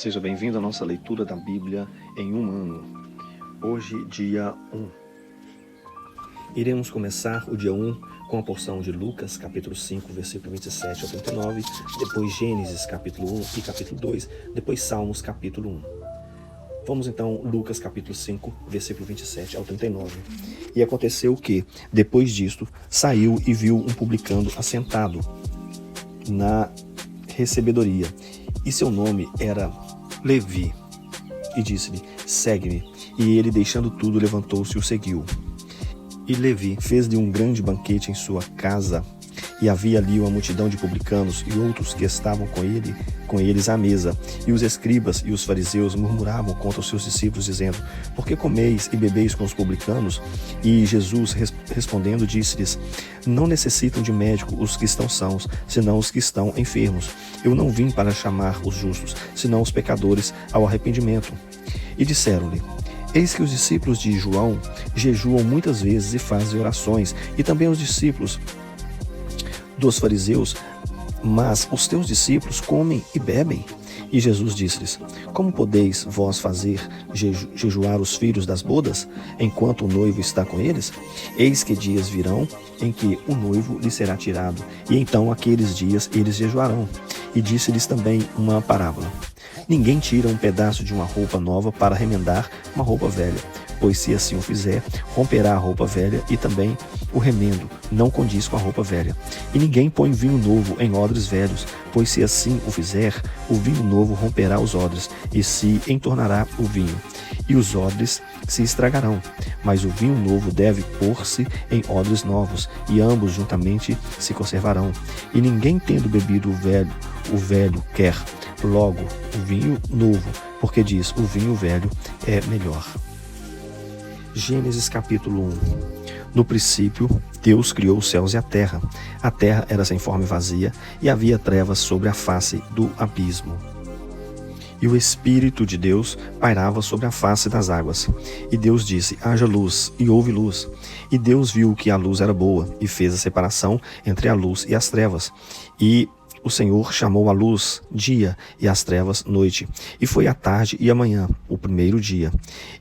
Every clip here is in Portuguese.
Seja bem-vindo à nossa leitura da Bíblia em um ano. Hoje, dia 1. Iremos começar o dia 1 com a porção de Lucas, capítulo 5, versículo 27 ao 39, depois Gênesis, capítulo 1 e capítulo 2, depois Salmos, capítulo 1. Vamos então, Lucas, capítulo 5, versículo 27 ao 39. E aconteceu que, depois disto, saiu e viu um publicano assentado na recebedoria, e seu nome era Levi, e disse-lhe: segue-me. E ele, deixando tudo, levantou-se e o seguiu. E Levi fez-lhe um grande banquete em sua casa, e havia ali uma multidão de publicanos e outros que estavam com eles à mesa. E os escribas e os fariseus murmuravam contra os seus discípulos, dizendo: por que comeis e bebeis com os publicanos? E Jesus, respondendo, disse-lhes: não necessitam de médico os que estão sãos, senão os que estão enfermos. Eu não vim para chamar os justos, senão os pecadores ao arrependimento. E disseram-lhe: eis que os discípulos de João jejuam muitas vezes e fazem orações, e também os discípulos dos fariseus, mas os teus discípulos comem e bebem. E Jesus disse-lhes: como podeis vós fazer jejuar os filhos das bodas, enquanto o noivo está com eles? Eis que dias virão em que o noivo lhe será tirado, e então aqueles dias eles jejuarão. E disse-lhes também uma parábola: ninguém tira um pedaço de uma roupa nova para remendar uma roupa velha, pois se assim o fizer, romperá a roupa velha, e também o remendo não condiz com a roupa velha. E ninguém põe vinho novo em odres velhos, pois se assim o fizer, o vinho novo romperá os odres, e se entornará o vinho, e os odres se estragarão. Mas o vinho novo deve pôr-se em odres novos, e ambos juntamente se conservarão. E ninguém, tendo bebido o velho quer logo o vinho novo, porque diz: o vinho velho é melhor. Gênesis capítulo 1. No princípio, Deus criou os céus e a terra. A terra era sem forma e vazia, e havia trevas sobre a face do abismo. E o Espírito de Deus pairava sobre a face das águas. E Deus disse: haja luz, e houve luz. E Deus viu que a luz era boa, e fez a separação entre a luz e as trevas. E o Senhor chamou a luz dia, e as trevas noite. E foi a tarde e a manhã, o primeiro dia.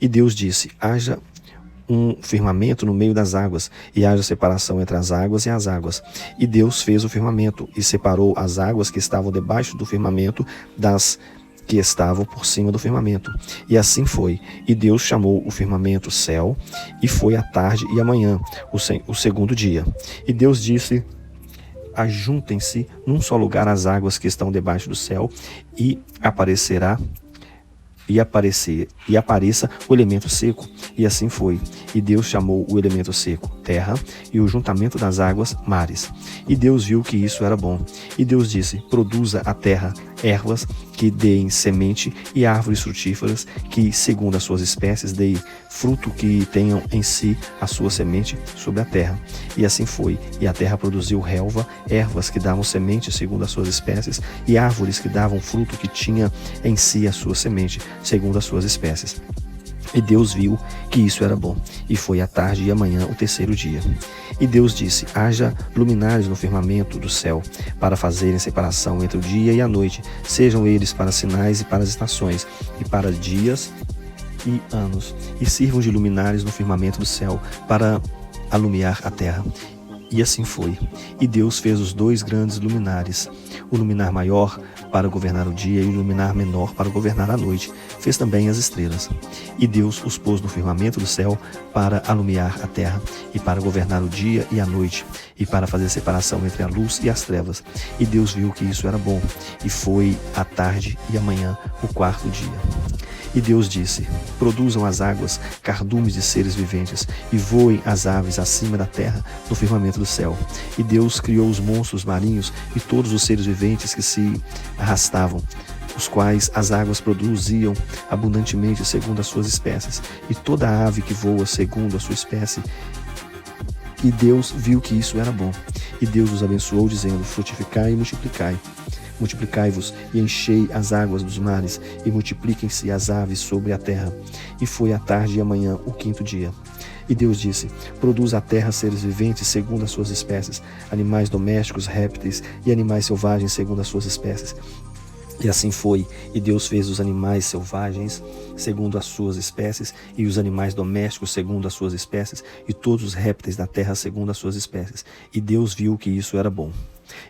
E Deus disse: haja um firmamento no meio das águas, e haja separação entre as águas e as águas. E Deus fez o firmamento, e separou as águas que estavam debaixo do firmamento das que estavam por cima do firmamento. E assim foi. E Deus chamou o firmamento céu, e foi a tarde e a manhã, o segundo dia. E Deus disse: ajuntem-se num só lugar as águas que estão debaixo do céu, e apareça o elemento seco. E assim foi. E Deus chamou o elemento seco terra, e o juntamento das águas mares. E Deus viu que isso era bom. E Deus disse: produza a terra ervas que deem semente, e árvores frutíferas que, segundo as suas espécies, deem fruto que tenham em si a sua semente sobre a terra. E assim foi. E a terra produziu relva, ervas que davam semente segundo as suas espécies, e árvores que davam fruto que tinha em si a sua semente segundo as suas espécies. E Deus viu que isso era bom. E foi a tarde e a manhã, o terceiro dia. E Deus disse: haja luminares no firmamento do céu, para fazerem separação entre o dia e a noite, sejam eles para sinais e para as estações, e para dias e anos, e sirvam de luminares no firmamento do céu, para alumiar a terra. E assim foi. E Deus fez os dois grandes luminares, o luminar maior para governar o dia, e o luminar menor para governar a noite. Fez também as estrelas. E Deus os pôs no firmamento do céu para alumiar a terra, e para governar o dia e a noite, e para fazer separação entre a luz e as trevas. E Deus viu que isso era bom. E foi a tarde e a manhã, o quarto dia. E Deus disse: produzam as águas cardumes de seres viventes, e voem as aves acima da terra no firmamento do céu. E Deus criou os monstros marinhos e todos os seres viventes que se arrastavam, os quais as águas produziam abundantemente segundo as suas espécies, e toda ave que voa segundo a sua espécie. E Deus viu que isso era bom. E Deus os abençoou, dizendo: frutificai e multiplicai. Multiplicai-vos e enchei as águas dos mares, e multipliquem-se as aves sobre a terra. E foi a tarde e a manhã, o quinto dia. E Deus disse: produz a terra seres viventes segundo as suas espécies, animais domésticos, répteis e animais selvagens segundo as suas espécies. E assim foi, e Deus fez os animais selvagens segundo as suas espécies, e os animais domésticos segundo as suas espécies, e todos os répteis da terra segundo as suas espécies. E Deus viu que isso era bom.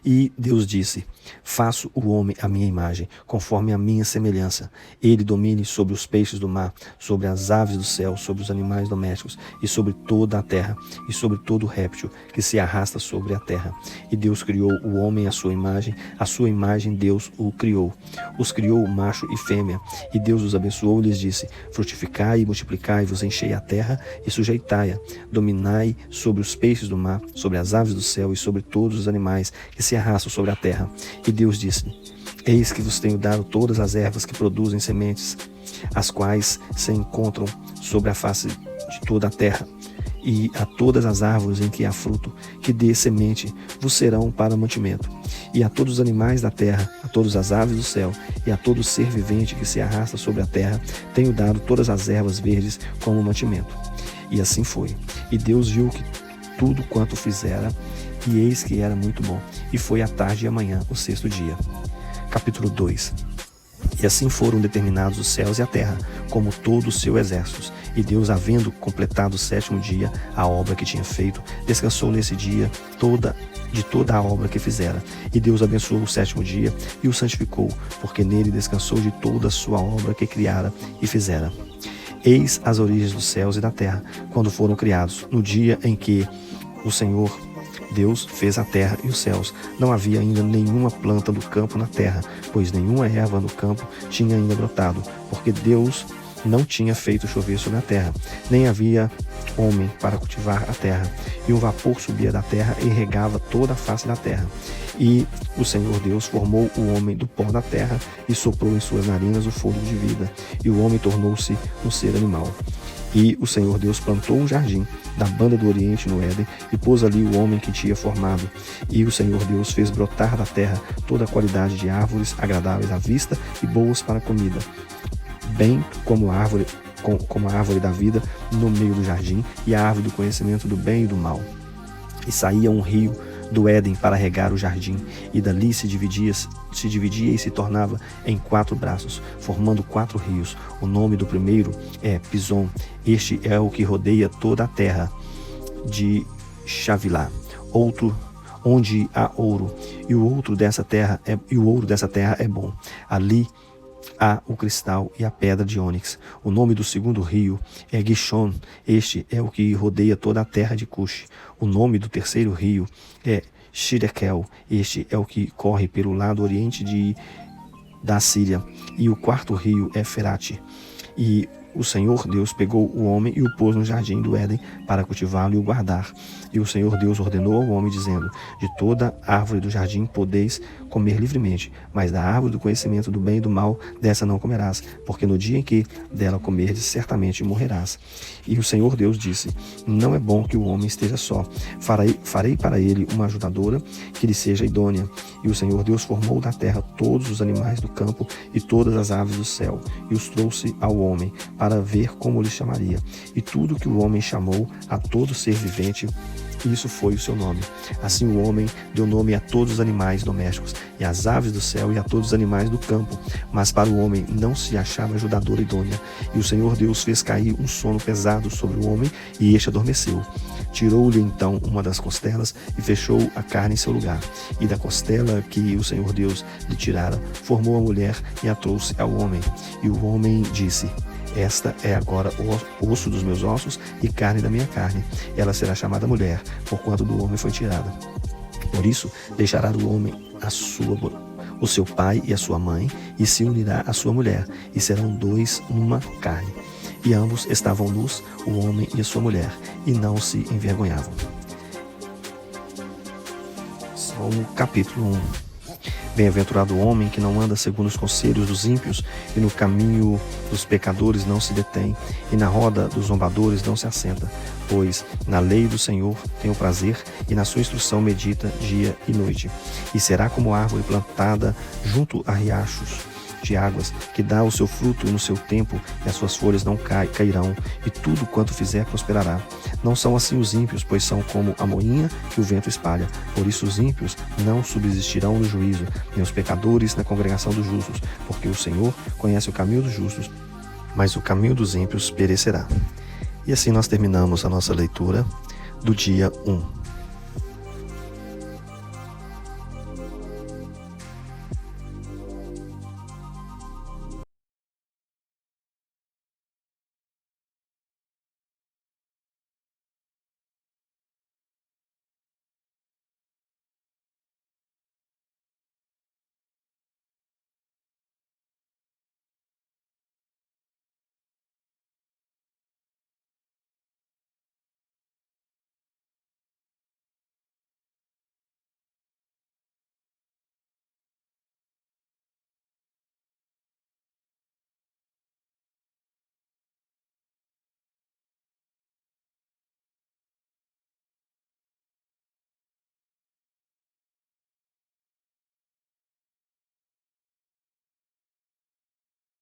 E Deus disse: faço o homem à minha imagem, conforme a minha semelhança. Ele domine sobre os peixes do mar, sobre as aves do céu, sobre os animais domésticos, e sobre toda a terra, e sobre todo réptil que se arrasta sobre a terra. E Deus criou o homem à sua imagem Deus o criou. Os criou macho e fêmea. E Deus os abençoou e lhes disse: frutificai e multiplicai-vos, enchei a terra e sujeitai-a. Dominai sobre os peixes do mar, sobre as aves do céu e sobre todos os animais que se arrastam sobre a terra. E Deus disse: eis que vos tenho dado todas as ervas que produzem sementes, as quais se encontram sobre a face de toda a terra, e a todas as árvores em que há fruto, que dê semente, vos serão para mantimento. E a todos os animais da terra, a todas as aves do céu, e a todo ser vivente que se arrasta sobre a terra, tenho dado todas as ervas verdes como mantimento. E assim foi. E Deus viu que tudo quanto fizera, e eis que era muito bom. E foi a tarde e a manhã, o sexto dia. Capítulo 2. E assim foram determinados os céus e a terra, como todo o seu exército. E Deus, havendo completado o sétimo dia, a obra que tinha feito, descansou nesse dia de toda a obra que fizera. E Deus abençoou o sétimo dia e o santificou, porque nele descansou de toda a sua obra que criara e fizera. Eis as origens dos céus e da terra, quando foram criados, no dia em que o Senhor Deus fez a terra e os céus. Não havia ainda nenhuma planta do campo na terra, pois nenhuma erva no campo tinha ainda brotado, porque Deus não tinha feito chover sobre a terra, nem havia homem para cultivar a terra. E um vapor subia da terra e regava toda a face da terra. E o Senhor Deus formou o homem do pó da terra e soprou em suas narinas o fôlego de vida, e o homem tornou-se um ser animal. E o Senhor Deus plantou um jardim da banda do Oriente no Éden e pôs ali o homem que tinha formado. E o Senhor Deus fez brotar da terra toda a qualidade de árvores agradáveis à vista e boas para a comida, bem como a árvore da vida no meio do jardim e a árvore do conhecimento do bem e do mal. E saía um rio do Éden para regar o jardim, e dali se dividia e se tornava em 4 braços, formando 4 rios. O nome do primeiro é Pison. Este é o que rodeia toda a terra de Xavilá, outro onde há ouro, e o ouro dessa terra é bom. Ali há o cristal e a pedra de ônix. O nome do segundo rio é Gishon. Este é o que rodeia toda a terra de Cush. O nome do terceiro rio é Shirekel. Este é o que corre pelo lado oriente da Síria. E o quarto rio é Ferate. E o Senhor Deus pegou o homem e o pôs no jardim do Éden para cultivá-lo e o guardar. E o Senhor Deus ordenou ao homem, dizendo: de toda árvore do jardim podeis comer livremente, mas da árvore do conhecimento do bem e do mal, dessa não comerás, porque no dia em que dela comerdes, certamente morrerás. E o Senhor Deus disse: não é bom que o homem esteja só. Farei para ele uma ajudadora que lhe seja idônea. E o Senhor Deus formou da terra todos os animais do campo e todas as aves do céu, e os trouxe ao homem, para ver como lhe chamaria. E tudo que o homem chamou a todo ser vivente, isso foi o seu nome. Assim o homem deu nome a todos os animais domésticos, e às aves do céu, e a todos os animais do campo. Mas para o homem não se achava ajudadora idônea. E o Senhor Deus fez cair um sono pesado sobre o homem, e este adormeceu. Tirou-lhe então uma das costelas e fechou a carne em seu lugar. E da costela que o Senhor Deus lhe tirara, formou a mulher e a trouxe ao homem. E o homem disse: esta é agora o osso dos meus ossos e carne da minha carne. Ela será chamada mulher, porquanto do homem foi tirada. Por isso deixará o homem o seu pai e a sua mãe, e se unirá à sua mulher, e serão 2 numa carne. E ambos estavam nus, o homem e a sua mulher, e não se envergonhavam. Salmo capítulo 1. Bem-aventurado o homem que não anda segundo os conselhos dos ímpios, e no caminho dos pecadores não se detém, e na roda dos zombadores não se assenta. Pois na lei do Senhor tem o prazer, e na sua instrução medita dia e noite. E será como árvore plantada junto a riachos, de águas, que dá o seu fruto no seu tempo, e as suas folhas não cairão, e tudo quanto fizer prosperará. Não são assim os ímpios, pois são como a moinha que o vento espalha. Por isso os ímpios não subsistirão no juízo, nem os pecadores na congregação dos justos, porque o Senhor conhece o caminho dos justos, mas o caminho dos ímpios perecerá. E assim nós terminamos a nossa leitura do dia 1.